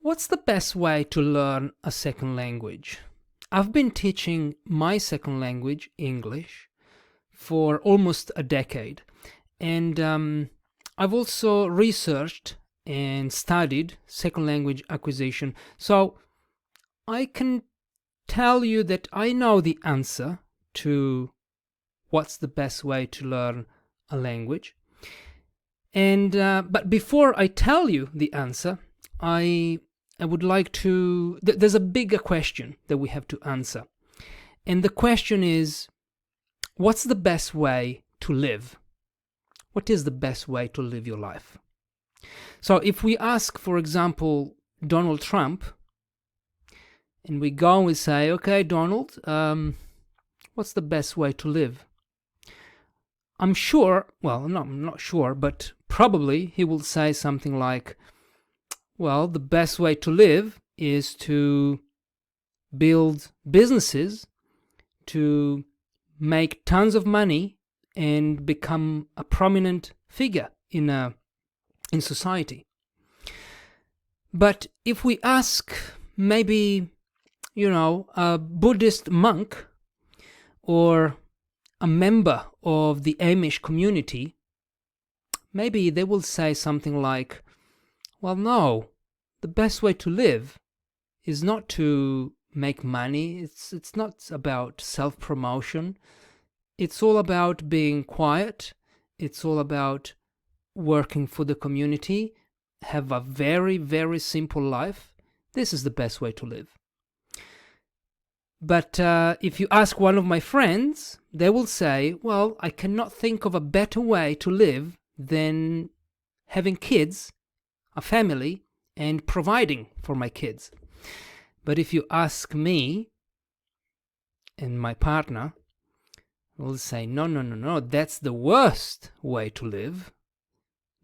What's the best way to learn a second language? I've been teaching my second language, English, for almost a decade. And I've also researched and studied second language acquisition. So I can tell you that I know the answer to what's the best way to learn a language. And but before I tell you the answer, I would like to... There's a bigger question that we have to answer. And the question is, what's the best way to live? What is the best way to live your life? So if we ask, for example, Donald Trump, and we go and we say, okay, Donald, what's the best way to live? I'm sure, well, no, I'm not sure, but probably he will say something like, well, the best way to live is to build businesses, to make tons of money, and become a prominent figure in society. But if we ask maybe, a Buddhist monk or a member of the Amish community, maybe they will say something like, well, no, the best way to live is not to make money. It's not about self-promotion. It's all about being quiet. It's all about working for the community, have a very, very simple life. This is the best way to live. But if you ask one of my friends, they will say, well, I cannot think of a better way to live than having kids, a family, and providing for my kids. But if you ask me and my partner, we'll say, no, that's the worst way to live.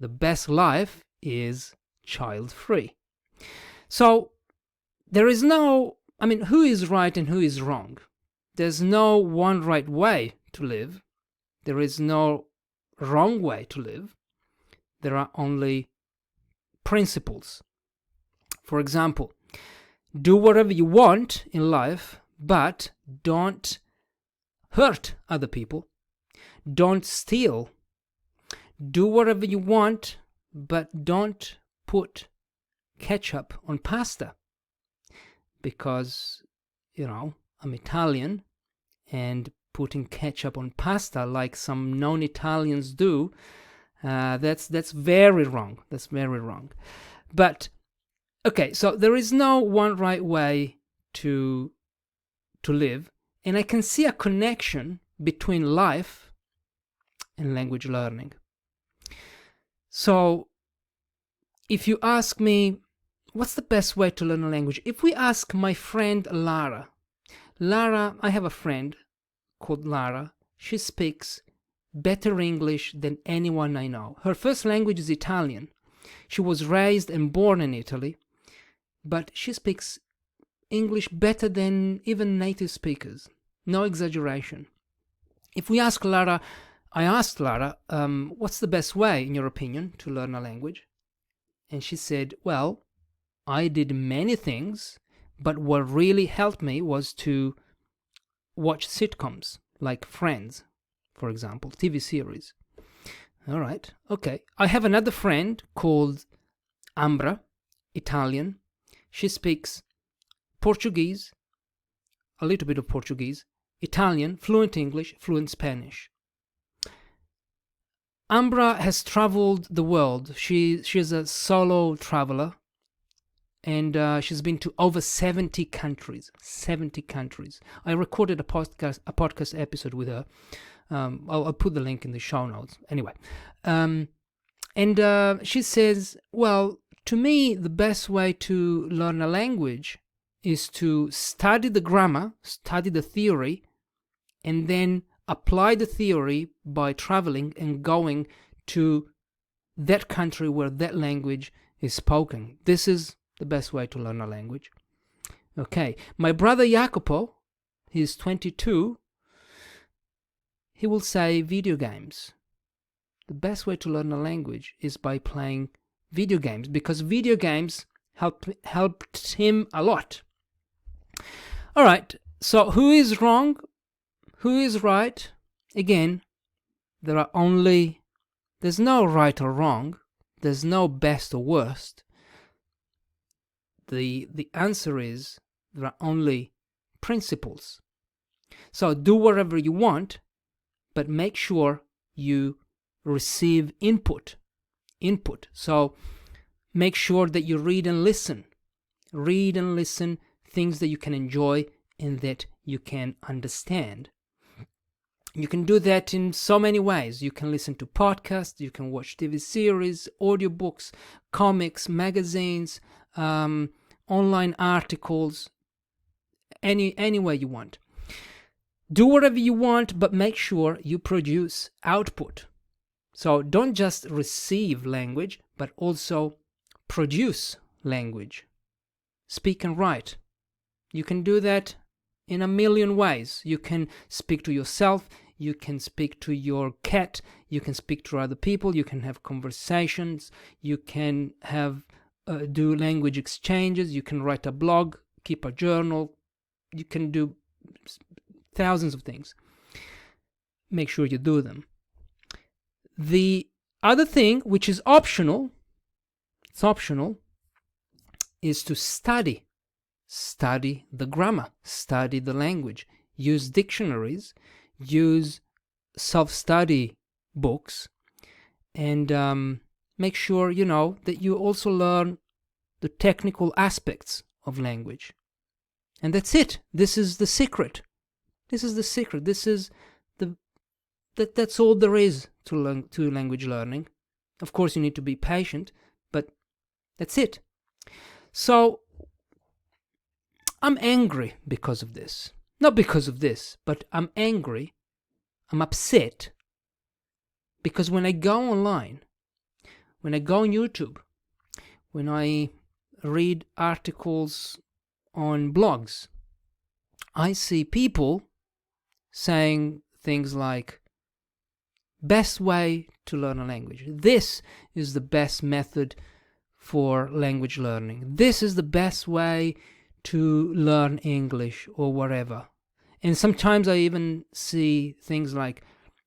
The best life is child-free. So there is no, who is right and who is wrong? There's no one right way to live. There is no wrong way to live. There are only principles. For example, do whatever you want in life, but don't hurt other people. Don't steal. Do whatever you want, but don't put ketchup on pasta. Because, I'm Italian, and putting ketchup on pasta like some non-Italians do, that's very wrong. That's very wrong. But, okay, so there is no one right way to live, and I can see a connection between life and language learning. So, if you ask me, what's the best way to learn a language? If we ask my friend Lara, I have a friend called Lara. She speaks better English than anyone I know. Her first language is Italian. She was raised and born in Italy, but she speaks English better than even native speakers. No exaggeration. If we ask Lara, I asked Lara, what's the best way, in your opinion, to learn a language? And she said, well, I did many things, but what really helped me was to watch sitcoms, like Friends, for example, TV series. All right, okay. I have another friend called Amra, Italian. She speaks Portuguese, a little bit of Portuguese, Italian, fluent English, fluent Spanish. Amra has traveled the world. She's a solo traveler, and she's been to over 70 countries. 70 countries. I recorded a podcast episode with her. I'll put the link in the show notes. Anyway, and she says, well, to me, the best way to learn a language is to study the grammar, study the theory, and then apply the theory by traveling and going to that country where that language is spoken. This is the best way to learn a language. Okay, my brother Jacopo, he's 22, he will say video games. The best way to learn a language is by playing video games, because video games helped him a lot. All right, so who is wrong? Who is right? Again, there's no right or wrong. There's no best or worst. The answer is there are only principles. So do whatever you want, but make sure you receive input. So make sure that you read and listen things that you can enjoy and that you can understand. You can do that in so many ways. You can listen to podcasts, you can watch TV series, audiobooks, comics, magazines, online articles, any way you want. Do whatever you want, but make sure you produce output. So don't just receive language, but also produce language. Speak and write. You can do that in a million ways. You can speak to yourself, you can speak to your cat, you can speak to other people, you can have conversations, you can have do language exchanges, you can write a blog, keep a journal, you can do thousands of things. Make sure you do them. The other thing, which is optional, is to study the grammar, study the language, use dictionaries, use self-study books, and make sure that you also learn the technical aspects of language. And that's it. This is the secret. That's all there is to language learning. Of course, you need to be patient, but that's it. So I'm angry because of this. Not because of this, but I'm angry. I'm upset because when I go online, when I go on YouTube, when I read articles on blogs, I see people saying things like, best way to learn a language. This is the best method for language learning. This is the best way to learn English or whatever. And sometimes I even see things like,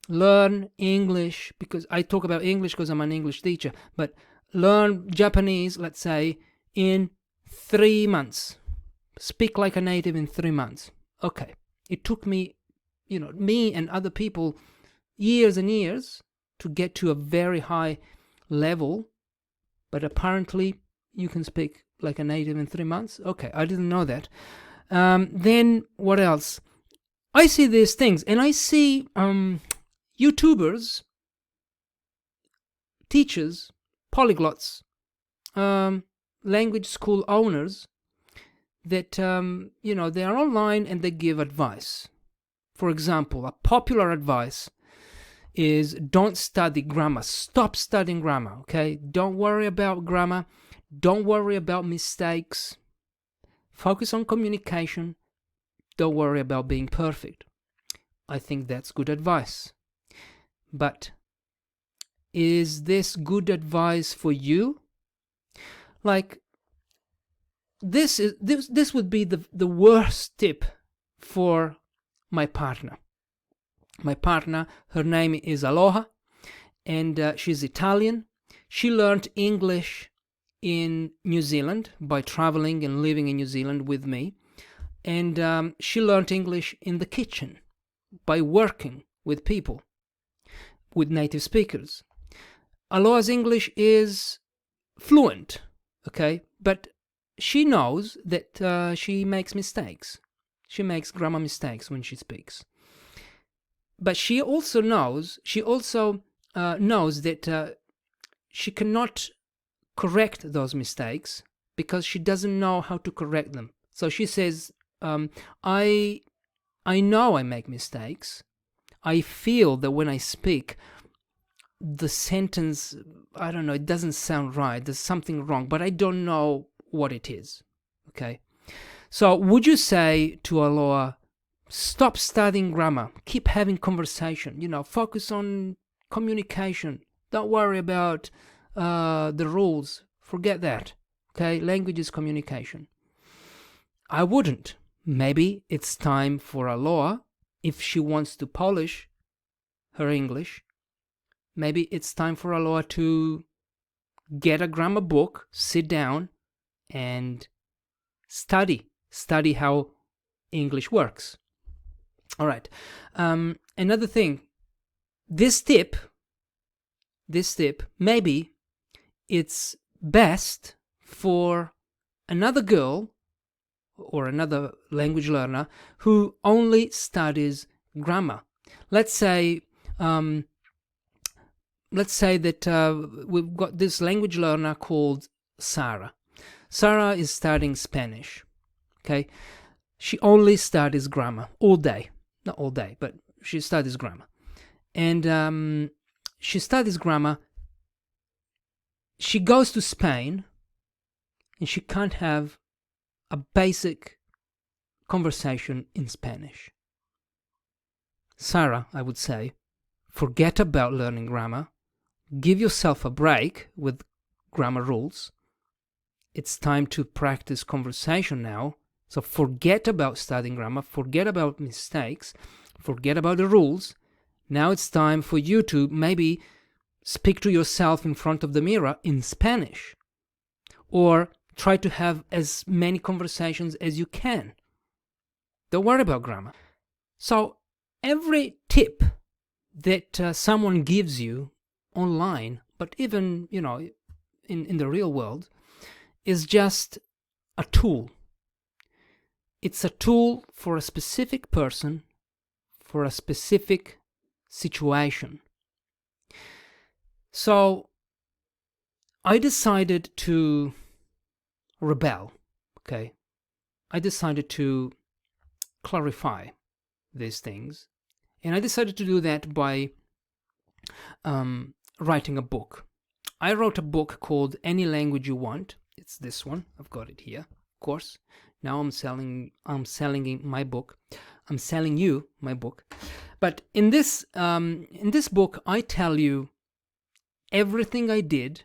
learn English, because I talk about English because I'm an English teacher, but learn Japanese, let's say, in 3 months. Speak like a native in 3 months. Okay. It took me, me and other people years and years to get to a very high level, but apparently you can speak like a native in 3 months. Okay, I didn't know that. Then what else? I see these things, and I see YouTubers, teachers, polyglots, language school owners that they are online and they give advice. For example, a popular advice is don't study grammar. Stop studying grammar, okay? Don't worry about grammar. Don't worry about mistakes. Focus on communication. Don't worry about being perfect. I think that's good advice. But is this good advice for you? Like, this would be the worst tip for my partner. My partner, her name is Aloha, and she's Italian. She learned English in New Zealand by traveling and living in New Zealand with me. And she learned English in the kitchen by working with people, with native speakers. Aloha's English is fluent, okay? But she knows that she makes mistakes. She makes grammar mistakes when she speaks. But she also knows that she cannot correct those mistakes because she doesn't know how to correct them. So she says, I know I make mistakes. I feel that when I speak, the sentence, I don't know, it doesn't sound right. There's something wrong, but I don't know what it is. Okay? So would you say to Aloha, stop studying grammar, keep having conversation, focus on communication. Don't worry about the rules. Forget that. Okay, language is communication. I wouldn't. Maybe it's time for a Lara, if she wants to polish her English, maybe it's time for a Lara to get a grammar book, sit down, and study how English works. All right. Another thing, this tip, maybe it's best for another girl or another language learner who only studies grammar. Let's say that we've got this language learner called Sarah. Sarah is studying Spanish. Okay, she only studies grammar all day. Not all day, but she studies grammar. And she studies grammar. She goes to Spain, and she can't have a basic conversation in Spanish. Sarah, I would say, forget about learning grammar. Give yourself a break with grammar rules. It's time to practice conversation now. So forget about studying grammar, forget about mistakes, forget about the rules. Now it's time for you to maybe speak to yourself in front of the mirror in Spanish. Or try to have as many conversations as you can. Don't worry about grammar. So every tip that someone gives you online, but even, in the real world, is just a tool. It's a tool for a specific person, for a specific situation. So I decided to rebel, okay? I decided to clarify these things, and I decided to do that by writing a book. I wrote a book called Any Language You Want. It's this one. I've got it here, of course. Now I'm selling my book. I'm selling you my book. But in this book, I tell you everything I did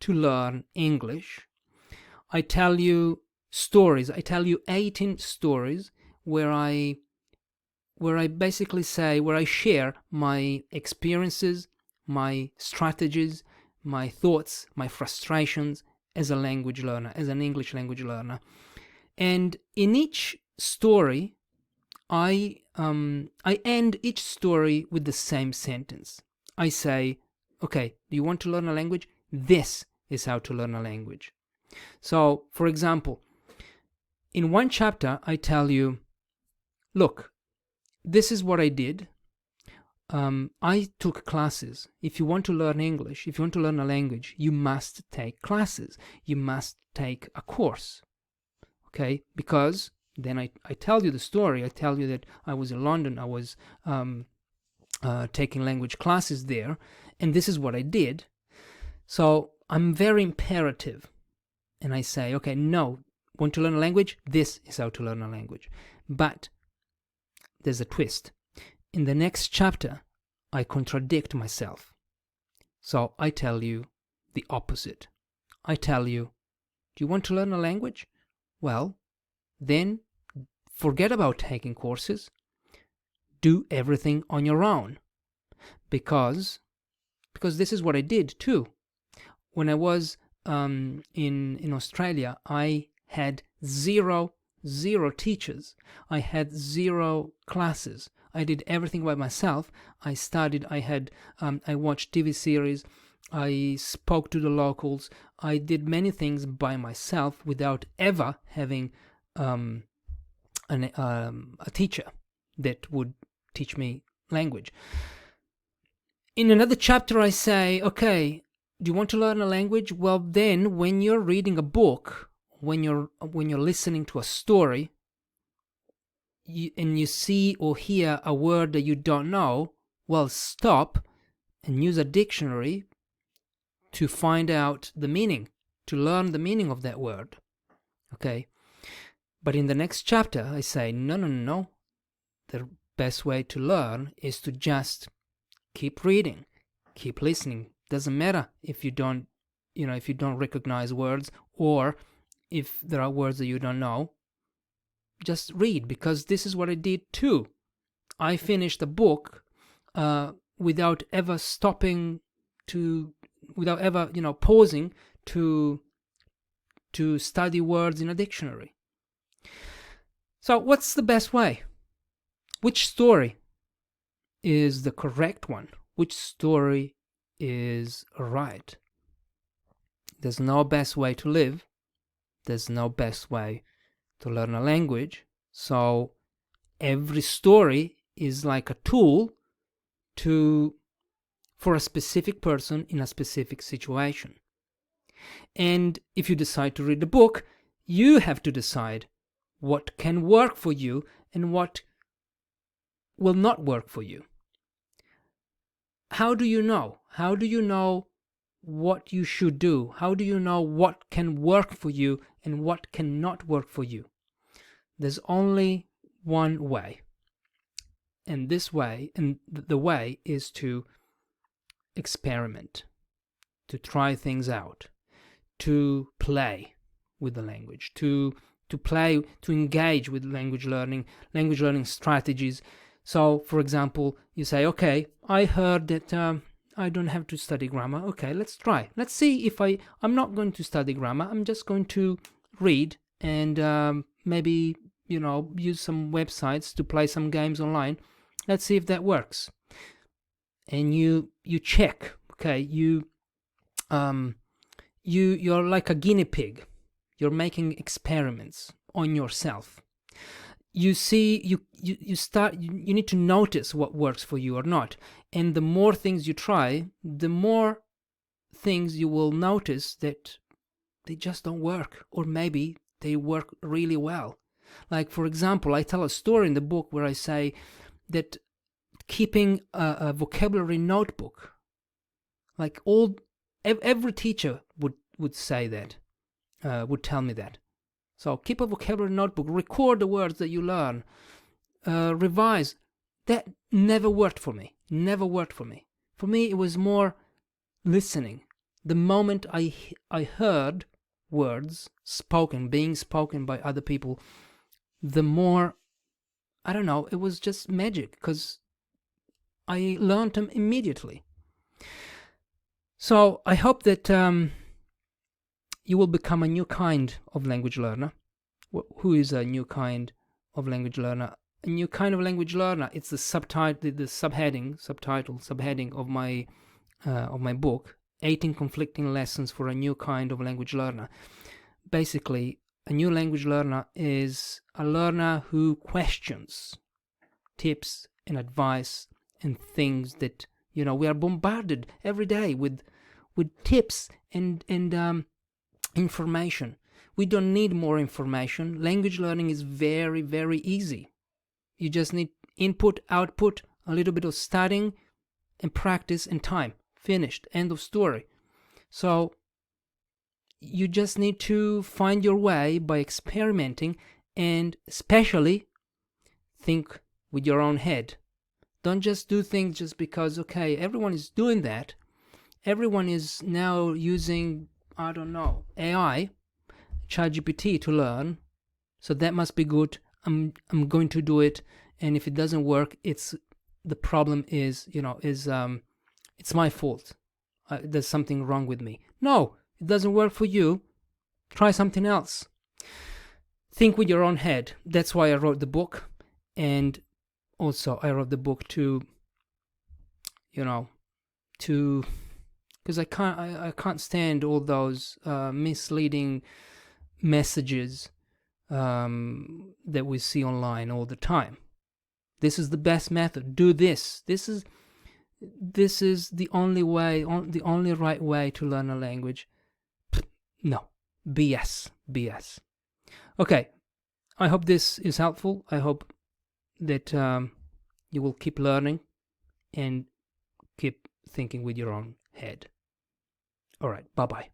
to learn English. I tell you stories. I tell you 18 stories where I basically say, where I share my experiences, my strategies, my thoughts, my frustrations as a language learner, as an English language learner. And in each story, I end each story with the same sentence. I say, okay, do you want to learn a language? This is how to learn a language. So, for example, in one chapter, I tell you, look, this is what I did. I took classes. If you want to learn English, if you want to learn a language, you must take classes. You must take a course. Okay? Because then I tell you the story. I tell you that I was in London. I was taking language classes there. And this is what I did. So I'm very imperative. And I say, okay, no, want to learn a language? This is how to learn a language. But there's a twist. In the next chapter, I contradict myself. So I tell you the opposite. I tell you, do you want to learn a language? Well, then forget about taking courses. Do everything on your own. Because this is what I did too. When I was in Australia, I had zero teachers. I had 0 classes. I did everything by myself. I studied. I watched TV series. I spoke to the locals. I did many things by myself without ever having a teacher that would teach me language. In another chapter, I say, okay, do you want to learn a language? Well, then, when you're reading a book, when you're listening to a story, and you see or hear a word that you don't know, well, stop and use a dictionary to find out the meaning, to learn the meaning of that word. Okay? But in the next chapter, I say, no. The best way to learn is to just keep reading, keep listening. Doesn't matter if you don't if you don't recognize words, or if there are words that you don't know, just read, because this is what I did too. I finished a book without ever stopping without ever, pausing to study words in a dictionary. So what's the best way? Which story is the correct one? Which story is right? There's no best way to live. There's no best way to learn a language. So every story is like a tool for a specific person in a specific situation. And if you decide to read the book, you have to decide what can work for you and what will not work for you. How do you know? How do you know what you should do? How do you know what can work for you and what cannot work for you? There's only one way. And the way is to experiment, to try things out, to play with the language, to engage with language learning strategies. So, for example, you say, okay, I heard that I don't have to study grammar. Okay, let's try. Let's see if I'm not going to study grammar. I'm just going to read and maybe, use some websites to play some games online. Let's see if that works. And you check, okay, you're like a guinea pig. You're making experiments on yourself. You see, you need to notice what works for you or not. And the more things you try, the more things you will notice that they just don't work, or maybe they work really well. Like, for example, I tell a story in the book where I say that keeping a vocabulary notebook, like every teacher would say that, would tell me that. So keep a vocabulary notebook, record the words that you learn, revise. That never worked for me. Never worked for me. For me, it was more listening. The moment I heard words being spoken by other people, the more, I don't know, it was just magic, because I learned them immediately. So I hope that you will become a new kind of language learner. Who is a new kind of language learner? A new kind of language learner, it's the subheading of my book, 18 Conflicting Lessons for a New Kind of Language Learner. Basically, a new language learner is a learner who questions tips and advice and things that, we are bombarded every day with tips and information. We don't need more information. Language learning is very, very easy. You just need input, output, a little bit of studying, and practice, and time. Finished. End of story. So you just need to find your way by experimenting, and especially think with your own head. Don't just do things just because, okay, everyone is doing that. Everyone is now using, I don't know, AI, ChatGPT to learn. So that must be good. I'm going to do it. And if it doesn't work, the problem is, it's my fault. There's something wrong with me. No, it doesn't work for you. Try something else. Think with your own head. That's why I wrote the book. And also I wrote the book because I can't stand all those misleading messages that we see online all the time. This is the best method. Do this. This is the only way, the only right way to learn a language. No, BS. Okay, I hope this is helpful. I hope that you will keep learning and keep thinking with your own head. All right, bye-bye.